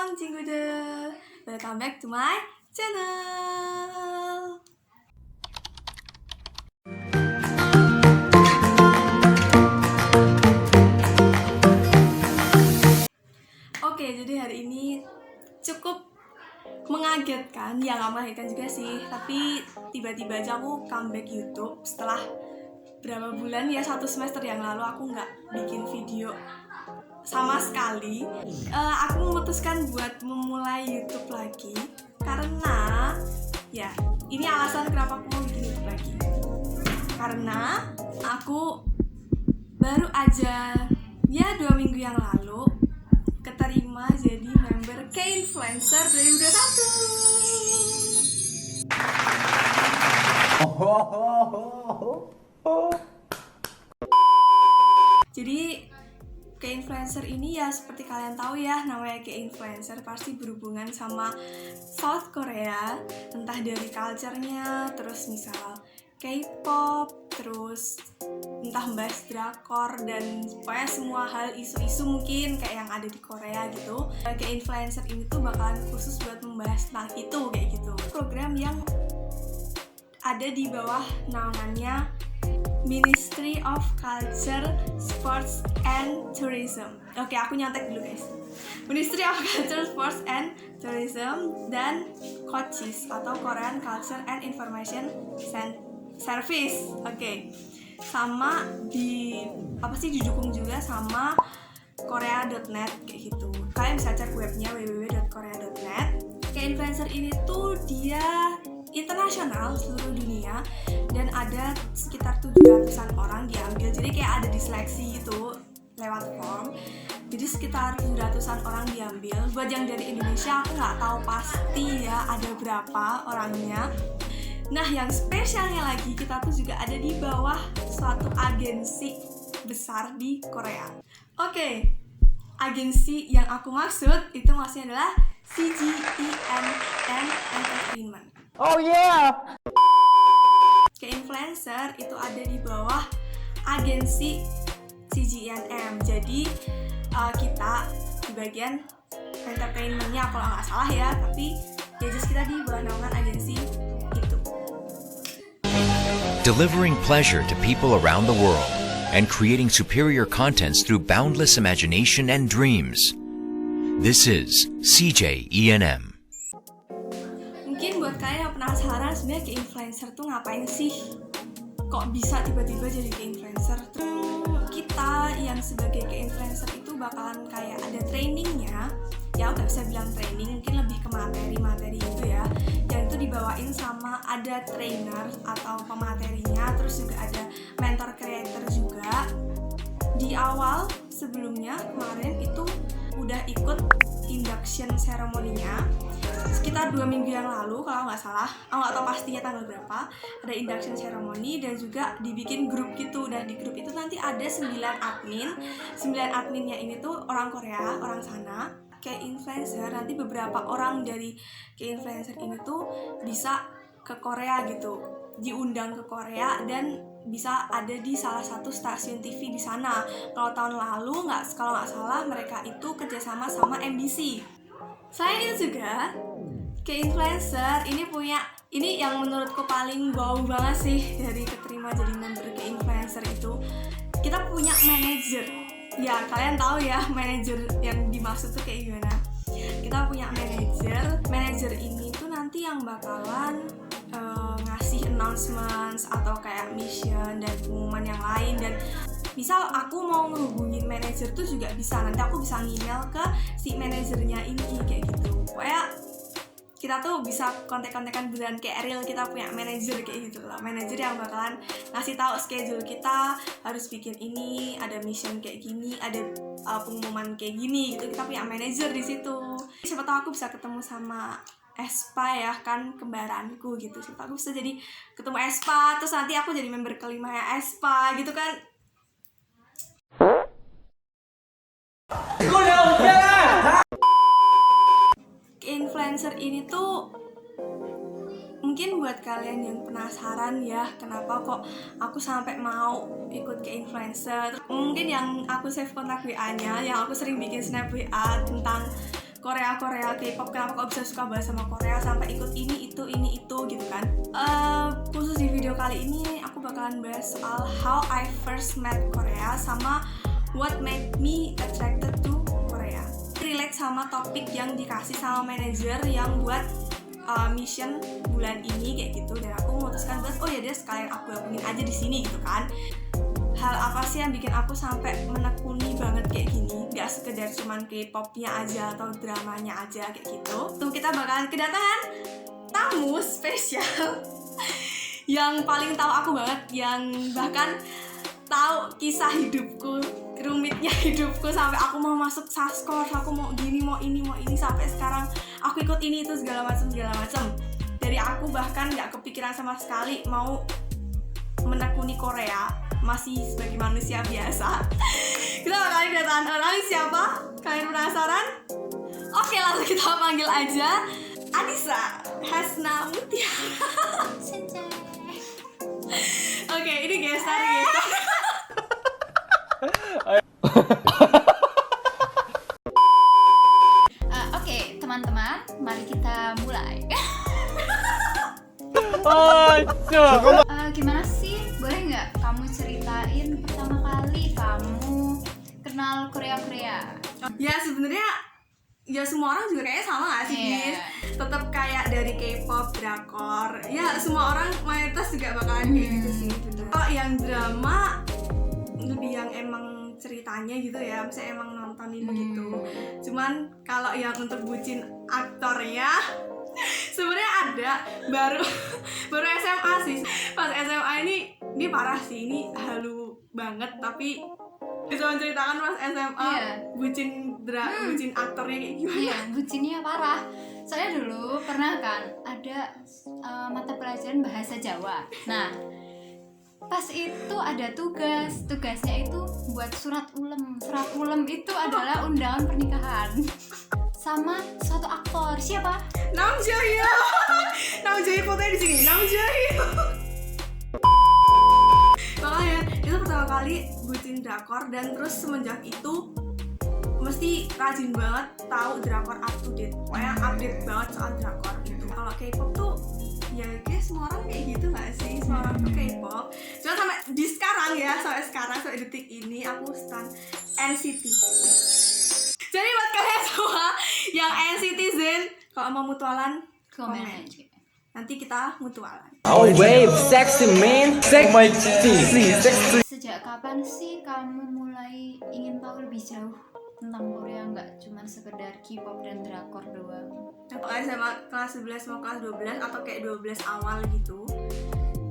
Annyeong 친구들, welcome back to my channel. Oke, jadi hari ini cukup mengagetkan, ya nggak mengagetkan juga sih, tapi tiba-tiba aja aku comeback YouTube setelah berapa bulan ya, 1 semester yang lalu aku nggak bikin video sama sekali. Aku memutuskan buat memulai YouTube lagi karena ya ini alasan kenapa aku mau bikin YouTube lagi, karena aku baru aja ya 2 minggu yang lalu keterima jadi member K-Influencer 2021. Jadi K-Influencer ini ya seperti kalian tahu ya, namanya K-Influencer pasti berhubungan sama South Korea, entah dari culture-nya, terus misal K-pop, terus entah bahas drakor, dan pokoknya semua hal isu-isu mungkin kayak yang ada di Korea gitu. K-Influencer ini tuh bakalan khusus buat membahas tentang itu kayak gitu. Program yang ada di bawah naungannya Ministry of Culture, Sports and Tourism. Oke, aku nyontek dulu guys. Ministry of Culture, Sports and Tourism dan KOCIS atau Korean Culture and Information Service. Oke. Sama didukung juga sama korea.net kayak gitu. Kalian bisa cek webnya www.korea.net. K-Influencer ini tuh dia internasional seluruh dunia dan ada sekitar 700-an orang diambil, jadi kayak ada diseleksi gitu lewat form, jadi sekitar 700-an orang diambil. Buat yang dari Indonesia aku nggak tahu pasti ya ada berapa orangnya. Nah yang spesialnya lagi, kita tuh juga ada di bawah suatu agensi besar di Korea. Oke, agensi yang aku maksud itu maksudnya adalah CGENM Entertainment. Oh yeah. K-Influencer itu ada di bawah agensi CGENM. Jadi kita di bagian entertainmentnya kalau nggak salah ya, tapi ya just kita di bawah naungan agensi itu. Delivering pleasure to people around the world and creating superior contents through boundless imagination and dreams. This is CJENM. Mungkin buat kalian yang penasaran sebenarnya K-Influencer tuh ngapain sih? Kok bisa tiba-tiba jadi K-Influencer? Kita yang sebagai K-Influencer itu bakalan kayak ada trainingnya. Ya aku gak bisa bilang training, mungkin lebih ke materi-materi itu ya. Yang itu dibawain sama ada trainer atau pematerinya, terus juga ada mentor creator juga. Di awal sebelumnya kemarin itu udah ikut induction ceremony-nya sekitar 2 minggu yang lalu kalau nggak salah. Aku nggak tahu pastinya tanggal berapa. Ada induction ceremony dan juga dibikin grup gitu, dan di grup itu nanti ada 9 admin. 9 adminnya ini tuh orang Korea, orang sana. K-Influencer, nanti beberapa orang dari K-Influencer ini tuh bisa ke Korea gitu, diundang ke Korea dan bisa ada di salah satu stasiun TV di sana. Kalau tahun lalu kalau nggak salah mereka itu kerjasama sama MBC. Saya itu juga K-Influencer ini yang menurutku paling wow banget sih dari keterima jadi member K-Influencer itu. Kita punya manajer. Ya kalian tahu ya manajer yang dimaksud tuh kayak gimana. Kita punya manajer ini tuh nanti yang bakalan ngasih announcements atau kayak mission dan pengumuman yang lain. Dan misal aku mau ngehubungin manajer tuh juga bisa, nanti aku bisa email ke si manajernya ini kayak gitu. Pokoknya kita tuh bisa kontak-kontakan beneran kayak real kita punya manajer kayak gitu loh. Manajer yang bakalan ngasih tahu schedule kita, harus bikin ini, ada mission kayak gini, ada pengumuman kayak gini gitu. Kita punya manajer di situ. Siapa tahu aku bisa ketemu sama Espa ya kan, kembaranku gitu. Siapa tahu aku bisa jadi ketemu Espa, terus nanti aku jadi member kelima ya Espa gitu kan. Influencer ini tuh mungkin buat kalian yang penasaran ya kenapa kok aku sampai mau ikut ke influencer. Mungkin yang aku save kontak WA-nya, yang aku sering bikin snap WA tentang Korea K-pop, kenapa kok bisa suka banget sama Korea sampai ikut ini itu gitu kan. Khusus di video kali ini aku bakalan bahas soal how I first met Korea sama what made me attracted to Korea. Relate sama topik yang dikasih sama manajer yang buat mission bulan ini kayak gitu, dan aku memutuskan buat dia sekalian aku gabungin aja di sini gitu kan. Hal apa sih yang bikin aku sampai menekuni banget kayak gini? Gak sekedar cuman K-popnya aja atau dramanya aja kayak gitu. Tuh kita bakalan kedatangan tamu spesial yang paling tahu aku banget, yang bahkan tahu kisah hidupku, rumitnya hidupku sampai aku mau masuk Saskor, aku mau gini, mau ini sampai sekarang aku ikut ini itu segala macam. Dari aku bahkan gak kepikiran sama sekali mau menekuni Korea, masih sebagai manusia biasa. Kita bakalan kedatangan orang siapa? Kalian penasaran? Oke, langsung kita panggil aja Anissa Hasna Mutiara. Oke, ini gestar gitu. Oke, teman-teman, mari kita mulai. Gimana sih? Boleh nggak kamu ceritain pertama kali kamu kenal Korea? Ya sebenarnya ya semua orang juga kayaknya sama gak sih, Gis? Tetap kayak dari K-pop, drakor. Ya semua orang mayoritas juga bakalan kayak gitu sih. Kalau yang drama lebih yang emang ceritanya gitu ya, misalnya emang nontonin gitu. Cuman kalau yang untuk bucin aktornya sebenarnya ada baru SMA sih. Pas SMA ini parah sih, ini halu banget, tapi bisa menceritakan pas SMA bucin aktornya kayak gimana? Iya, bucinnya parah. Saya dulu pernah kan ada mata pelajaran bahasa Jawa. Nah, pas itu ada tugasnya itu buat surat ulem itu adalah undangan pernikahan sama suatu aktor. Siapa? Nam Jae-hyo. Nam Jae-hyo fotonya di sini. Nam Jae-hyo. Makanya itu pertama kali bucin drakor, dan terus semenjak itu mesti rajin banget tahu drakor up to date. Pokoknya update banget soal drakor gitu. Kalau K-pop tuh ya kayak semua orang kayak gitu gak sih? Semua orang tuh K-pop. Cuma sampai sampai detik ini aku stan NCT. Jadi buat kalian semua yang NCT Zen, kalau mau mutualan komen aja. Nanti kita mutualan. Oh wave, sexy man, sexy. Sejak kapan sih kamu mulai ingin tahu lebih jauh tentang Korea, nggak cuma sekedar K-pop dan drakor doang? Pokoknya sama kelas 11 mau kelas 12 atau kayak 12 awal gitu.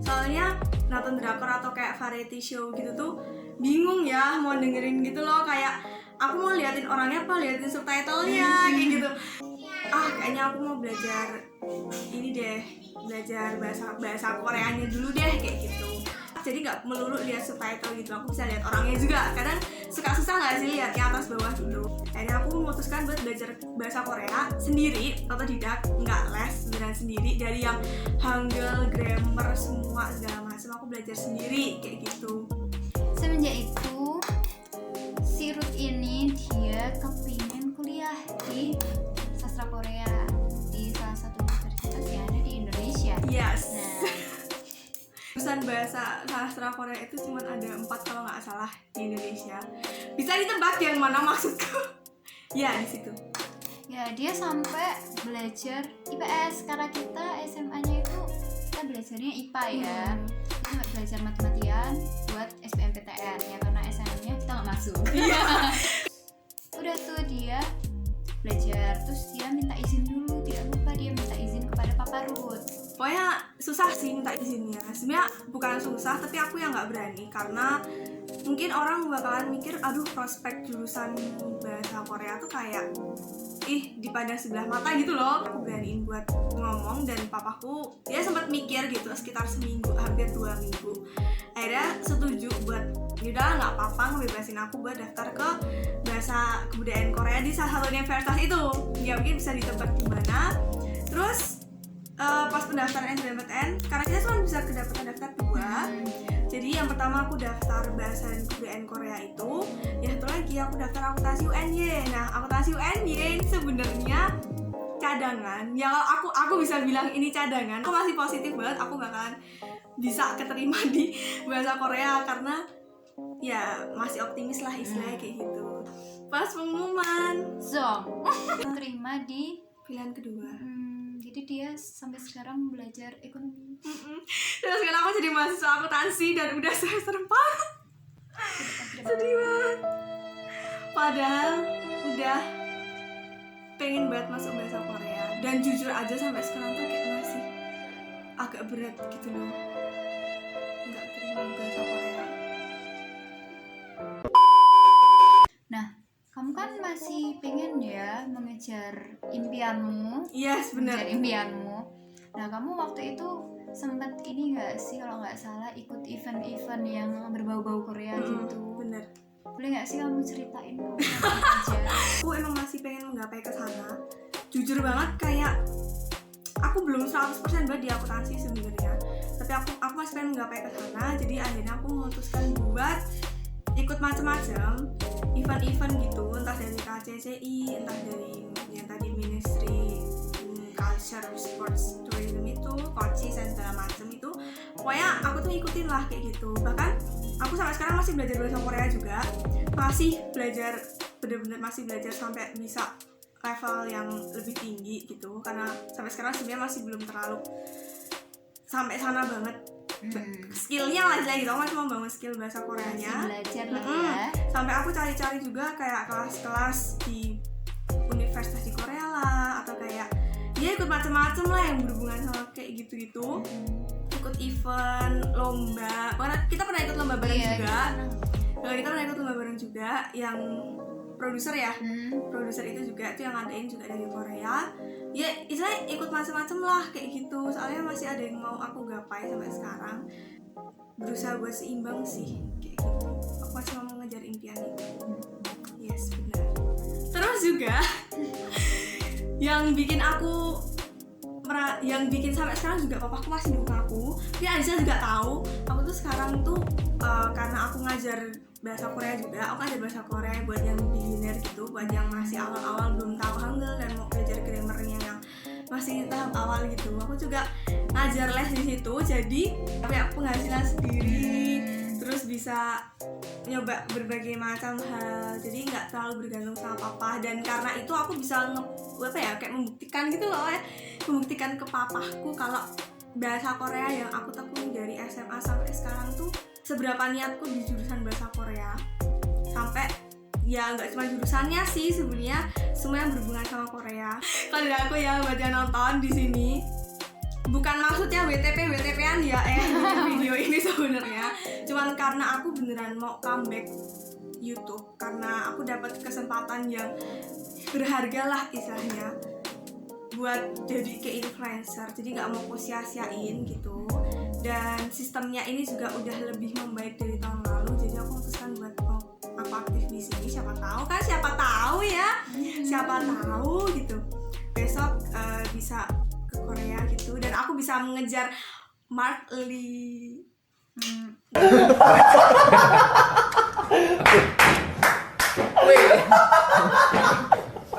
Soalnya nonton drakor atau kayak variety show gitu tuh bingung ya mau dengerin gitu loh, kayak aku mau liatin orangnya apa, liatin subtitlenya kayak gitu. Kayaknya aku mau belajar ini deh, belajar bahasa Koreanya dulu deh kayak gitu. Jadi nggak melulu lihat subtitle gitu, aku bisa lihat orangnya juga. Kadang suka susah nggak sih lihatnya atas bawah gitu. Akhirnya aku memutuskan buat belajar bahasa Korea sendiri, otodidak, nggak les, beneran sendiri, dari yang Hangul, grammar, semua segala macam aku belajar sendiri kayak gitu. Semenjak itu si Ruth ini dia kepingin kuliah di sastra Korea di salah satu universitas yang ada di Indonesia. Yes. Nah, Jurusan bahasa sastra Korea itu cuma ada 4 kalau nggak salah di Indonesia. Bisa ditebak yang mana maksudku? Ya di situ. ya dia sampai belajar IPS karena kita SMA-nya itu kita belajarnya IPA ya. Kita nggak belajar matematian buat SBMPTN ya, karena SMA-nya kita nggak masuk. Udah tuh dia belajar, terus dia minta izin dulu, tidak lupa dia minta izin kepada Papa Ruth. Pokoknya susah sih minta izinnya. Sebenarnya bukan susah, tapi aku yang nggak berani karena mungkin orang bakalan mikir, aduh prospek jurusan bahasa Korea tuh kayak dipandang sebelah mata gitu loh. Aku beraniin buat ngomong, dan papaku dia sempat mikir gitu sekitar seminggu, hampir 2 minggu. Akhirnya setuju buat yaudah nggak apa-apa, ngebebasin aku buat daftar ke bahasa kebudayaan Korea di salah satu universitas itu. Ya mungkin bisa ditebak di mana. Terus pas pendaftaran SBMPTN, karena kita cuma bisa daftar 2. Jadi yang pertama aku daftar bahasa dan kebudayaan Korea itu, yang satu lagi aku daftar akuntansi UNY. Nah, akuntansi UNY sebenarnya cadangan. Ya kalau aku bisa bilang ini cadangan. Aku masih positif banget aku bakalan bisa keterima di bahasa Korea karena ya masih optimis lah istilahnya kayak gitu. Pas pengumuman Zong terima di pilihan kedua. jadi dia sampai sekarang belajar ekonomi. Terus sekarang aku jadi mahasiswa akuntansi dan udah semester 4. Sedih banget. Padahal udah pengen banget masuk bahasa Korea dan jujur aja sampai sekarang tuh kayak masih agak berat gitu loh. Nggak terima bahasa Korea. Nah, kamu kan masih pengen ya mengejar impianmu. Yes, benar. Mengejar impianmu. Nah, kamu waktu itu sempat ini nggak sih kalau nggak salah ikut event-event yang berbau-bau Korea gitu? Bener. Boleh nggak sih kamu ceritain kamu ngapain aja? Aku emang masih pengen menggapai ke sana. Jujur banget kayak aku belum 100% banget di akuntansi sebenarnya. Tapi aku masih pengen menggapai ke sana. Jadi akhirnya aku memutuskan buat ikut macam-macam event-event gitu, entah dari KCCI, entah dari yang tadi Ministry Culture, Sports, Tourism itu, Kocis dan segala macam itu. Pokoknya aku tuh ikutin lah kayak gitu. Bahkan aku sampai sekarang masih belajar bahasa Korea juga, masih belajar bener-bener masih belajar sampai bisa level yang lebih tinggi gitu. Karena sampai sekarang sebenarnya masih belum terlalu sampai sana banget. Skillnya lah gitu, aku masih mau bangun skill bahasa Koreanya. Masih belajar lah ya. Sampai aku cari-cari juga kayak kelas-kelas di universitas di Korea lah, atau kayak ya ikut macam-macam lah yang berhubungan sama kayak gitu-gitu. Ikut event, lomba. Karena kita pernah ikut lomba bareng juga. Kita pernah ikut lomba bareng juga yang produser ya. Produser itu juga itu yang ngadain juga dari Korea. Ya istilahnya ikut macam-macam lah kayak gitu. Soalnya masih ada yang mau aku gapai sampai sekarang. Berusaha buat seimbang sih kayak gitu. Aku masih mau mengejar impian itu. Yes, benar. Terus juga yang bikin sampai sekarang juga papaku masih dukung aku. Dia Aisyah juga tahu aku tuh sekarang tuh karena aku ngajar bahasa Korea juga, aku ngajar bahasa Korea buat yang beginner gitu, buat yang masih awal-awal belum tahu Hangul dan mau belajar grammarnya yang masih tahap awal gitu. Aku juga ngajar les di situ, jadi punya penghasilan sendiri, terus bisa nyoba berbagai macam hal, jadi nggak terlalu bergantung sama papa. Dan karena itu aku bisa kayak membuktikan gitu loh ya, membuktikan ke papaku kalau bahasa Korea yang aku tekuni dari SMA sampai sekarang tuh seberapa niatku di jurusan bahasa Korea. Sampai ya nggak cuma jurusannya sih sebenarnya, semua yang berhubungan sama Korea. Kalau dari aku ya buat yang nonton di sini, bukan maksudnya WTP-an ya video ini sebenarnya, cuman karena aku beneran mau comeback YouTube karena aku dapat kesempatan yang berharga lah istilahnya buat jadi ke influencer, jadi nggak mau aku sia-siain gitu. Dan sistemnya ini juga udah lebih membaik dari tahun lalu, jadi aku memutuskan buat aku aktif di sini. Siapa tahu gitu besok bisa ke Korea gitu dan aku bisa mengejar Mark Lee.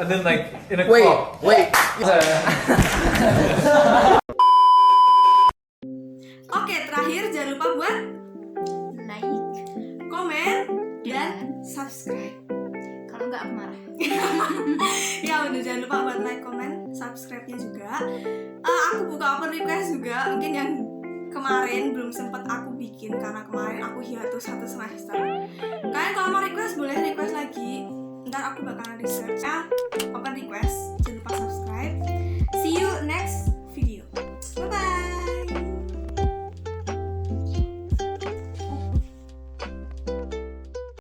And then like in a Wait, club. wait. Oke, terakhir jangan lupa buat Like, komen dan dan subscribe. kalau nggak aku marah. Ya udah, jangan lupa buat like, comment, subscribe-nya juga. Aku buka open request juga, mungkin yang kemarin belum sempat aku bikin karena kemarin aku hiatus 1 semester. Kalian kalau mau request boleh request lagi, ntar aku bakalan research ya. Open request, jangan lupa subscribe.